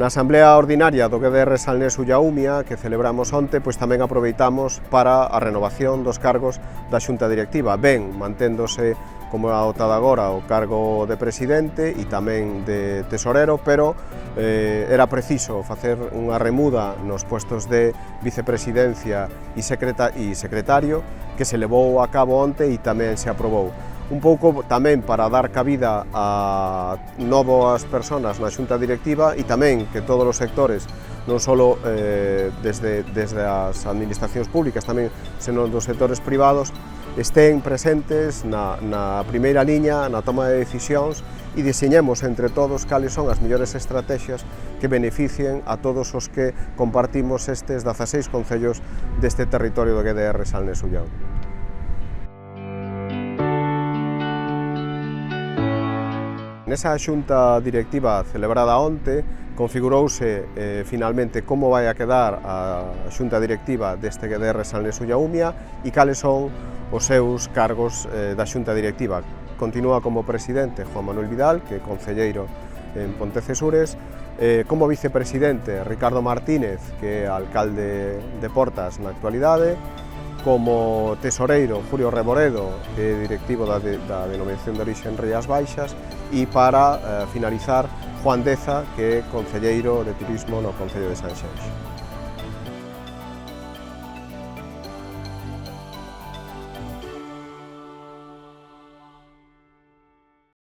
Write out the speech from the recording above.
Na Asamblea Ordinaria do GDR Salnés Ullaumia, que celebramos onte, pois tamén aproveitamos para a renovación dos cargos da Xunta Directiva, ben manténdose como a otada agora o cargo de presidente e tamén de tesorero, pero era preciso facer unha remuda nos puestos de vicepresidencia e secretario, que se levou a cabo onte e tamén se aprobou. Un pouco tamén para dar cabida a novas persoas na Xunta Directiva e tamén que todos os sectores, non só desde as administracións públicas, tamén senón dos sectores privados, estén presentes na primeira liña, na toma de decisións e diseñemos entre todos cales son as mellores estrategias que beneficien a todos os que compartimos estes 16 concellos deste territorio do GDR Salnés Ullaumia. Nesa xunta directiva celebrada onte, configurouse finalmente como vai a quedar a xunta directiva deste GDR Salnés Ullaumia e cales son os seus cargos da xunta directiva. Continúa como presidente Juan Manuel Vidal, que é concelleiro en Pontecesures, como vicepresidente Ricardo Martínez, que é alcalde de Portas na actualidade, como tesoreiro Julio Reboredo, que é directivo da Denominación de Orixe en Rías Baixas, e para finalizar Juan Deza, que é concelleiro de Turismo no Concello de Sanxenxo.